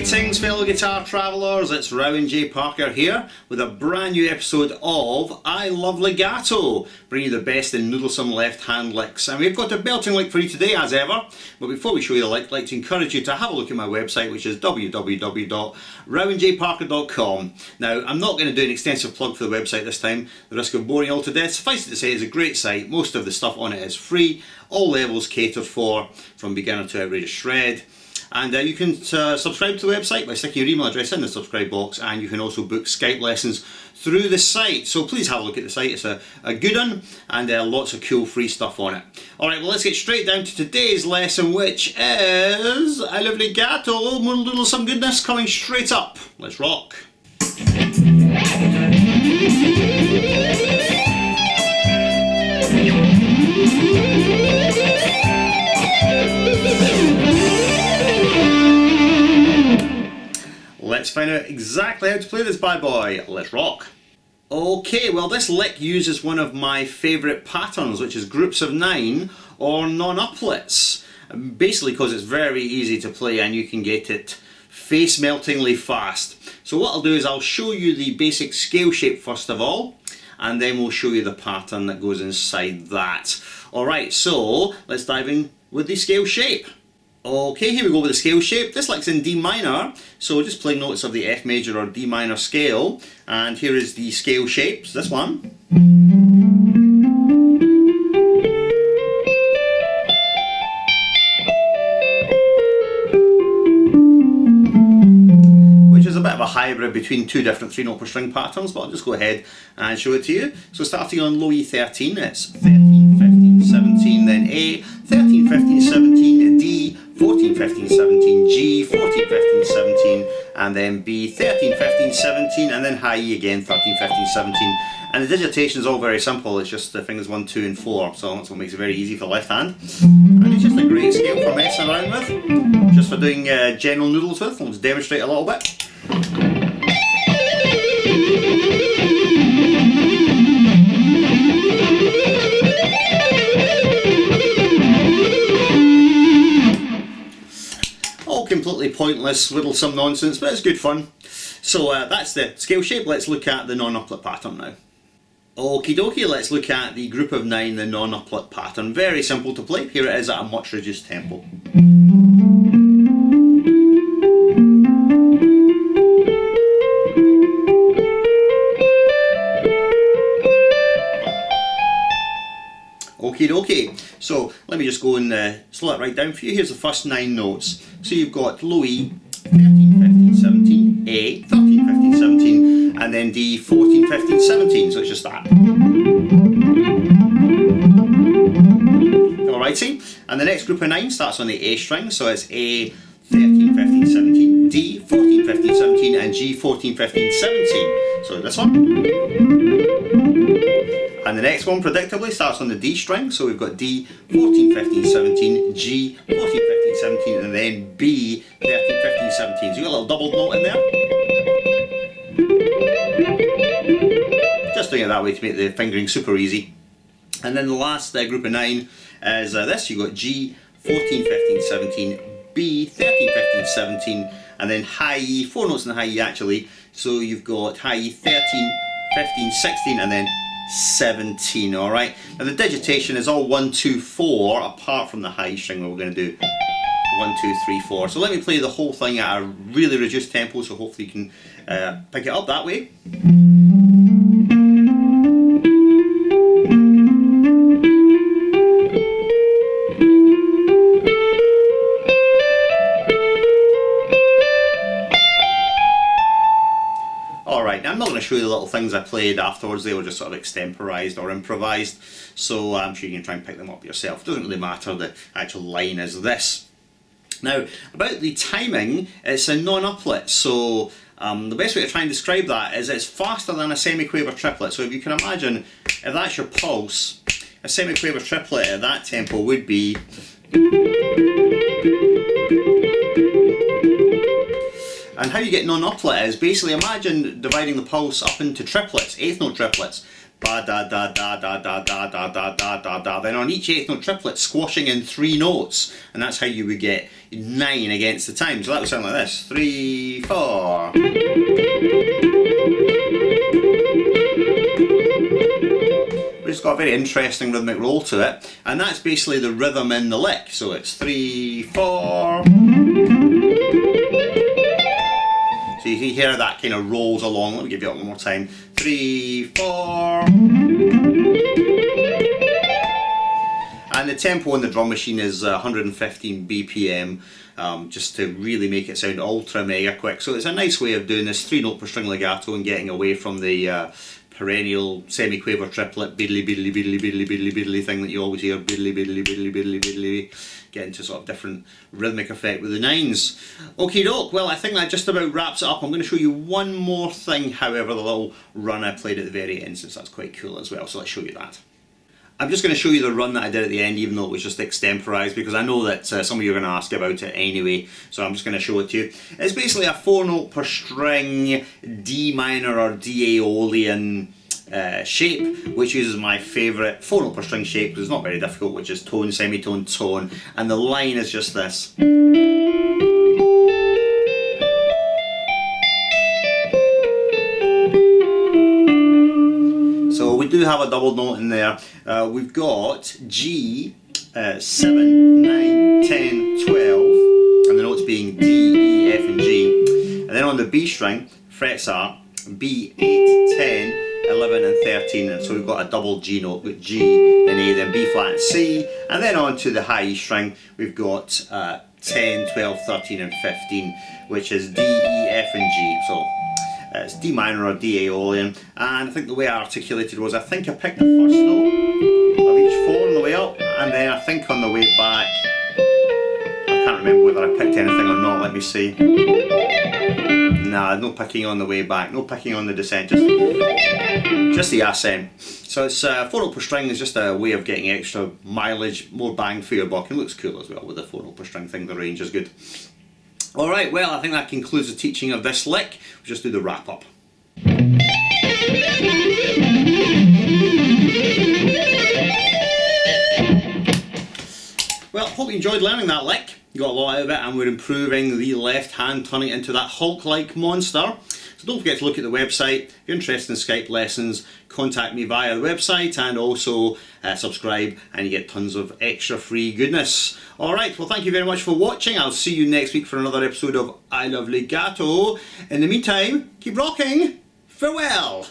Greetings fellow guitar travellers, it's Rowan J Parker here with a brand new episode of I Love Legato, bringing you the best in noodlesome left hand licks. And we've got a belting lick for you today as ever, but before we show you the lick, I'd like to encourage you to have a look at my website, which is www.rowanjparker.com. Now, I'm not going to do an extensive plug for the website this time, the risk of boring you all to death. Suffice it to say, it's a great site. Most of the stuff on it is free, all levels catered for, from beginner to outrageous shred. And you can subscribe to the website by sticking your email address in the subscribe box, and you can also book Skype lessons through the site. So please have a look at the site, it's a good one, and lots of cool free stuff on it. Alright, well let's get straight down to today's lesson, which is I Love Legato, more little some goodness coming straight up. Let's rock. Let's find out exactly how to play this bad boy. Let's rock. Okay, well this lick uses one of my favourite patterns, which is groups of 9 or non-uplets. Basically because it's very easy to play and you can get it face meltingly fast. So what I'll do is I'll show you the basic scale shape first of all, and then we'll show you the pattern that goes inside that. Alright, so let's dive in with the scale shape. Okay, here we go with the scale shape. This lick's in D minor, so just playing notes of the F major or D minor scale. And here is the scale shapes, this one. Which is a bit of a hybrid between two different 3-note per string patterns, but I'll just go ahead and show it to you. So starting on low E13, it's 13, 15, 17, then A, 13, 15, 17, D, 14, 15, 17, G, 14, 15, 17, and then B, 13, 15, 17, and then high E again, 13, 15, 17. And the digitation is all very simple, it's just the fingers 1, 2 and 4, so that's what makes it very easy for the left hand. And it's just a great scale for messing around with, just for doing general noodles with. I'll just demonstrate a little bit. Completely pointless, littlesome nonsense, but it's good fun. So that's the scale shape. Let's look at the non-uplet pattern now. Okie dokie, let's look at the group of 9, the non-uplet pattern. Very simple to play. Here it is at a much reduced tempo. Okie dokie. So let me just go and slow it right down for you. Here's the first 9 notes. So you've got low E, 13, 15, 17, A, 13, 15, 17, and then D, 14, 15, 17. So it's just that. Alrighty. And the next group of 9 starts on the A string. So it's A, 13, 15, 17, D, 14, 15, 17, and G, 14, 15, 17. So this one. And the next one, predictably, starts on the D string, so we've got D, 14, 15, 17, G, 14, 15, 17, and then B, 13, 15, 17. So you've got a little double note in there. Just doing it that way to make the fingering super easy. And then the last group of 9 is this. You've got G, 14, 15, 17, B, 13, 15, 17, and then high E, 4 notes in the high E actually. So you've got high E, 13, 15, 16, and then 17, alright? Now the digitation is all 1, 2, 4, apart from the high string where we're going to do 1, 2, 3, 4. So let me play the whole thing at a really reduced tempo, so hopefully you can pick it up that way. Alright, now I'm not going to show you the little things I played afterwards, they were just sort of extemporised or improvised, so I'm sure you can try and pick them up yourself. It doesn't really matter, the actual line is this. Now, about the timing, it's a non-uplet, so the best way to try and describe that is it's faster than a semiquaver triplet. So if you can imagine, if that's your pulse, a semiquaver triplet at that tempo would be... And how you get non-uplet is basically imagine dividing the pulse up into triplets, 8th note triplets. Ba da da da da da da da da da da da. Then on each eighth note triplet, squashing in 3 notes, and that's how you would get 9 against the time. So that would sound like this: 3, 4. It's got a very interesting rhythmic roll to it, and that's basically the rhythm in the lick. So it's 3, 4. So you can hear that kind of rolls along. Let me give you that one more time. 3, 4. And the tempo on the drum machine is 115 BPM, just to really make it sound ultra mega quick. So it's a nice way of doing this 3-note per string legato and getting away from the perennial semi-quaver triplet biddly biddly biddly biddly biddly biddly thing that you always hear, biddly biddly biddly biddly biddly, get into sort of different rhythmic effect with the 9s. Okie doke, well I think that just about wraps it up. I'm going to show you one more thing, however, the little run I played at the very end, since that's quite cool as well, so let's show you that. I'm just going to show you the run that I did at the end, even though it was just extemporised, because I know that some of you are going to ask about it anyway, so I'm just going to show it to you. It's basically a 4-note per string D minor or D Aeolian shape, which uses my favourite 4-note per string shape, because it's not very difficult, which is tone, semitone, tone, and the line is just this. So we do have a double note in there. We've got G, 7, 9, 10, 12, and the notes being D, E, F and G. And then on the B string, frets are B, 8, 10, 11 and 13, and so we've got a double G note with G, then A, then B flat and C. And then on to the high E string, we've got 10, 12, 13 and 15, which is D, E, F and G. So it's D minor or D Aeolian, and I think the way I articulated was, I think I picked the first note of each 4 on the way up, and then I think on the way back, I can't remember whether I picked anything or not, let me see. Nah, no picking on the way back, no picking on the descent, just the ascent. So it's 4-note per string is just a way of getting extra mileage, more bang for your buck, and looks cool as well with the 4-note per string thing, the range is good. Alright, well I think that concludes the teaching of this lick. We'll just do the wrap up. Well, hope you enjoyed learning that lick. You got a lot out of it, and we're improving the left hand, turning it into that Hulk-like monster. So don't forget to look at the website. If you're interested in Skype lessons, contact me via the website, and also subscribe and you get tons of extra free goodness. Alright, well thank you very much for watching. I'll see you next week for another episode of I Love Legato. In the meantime, keep rocking. Farewell.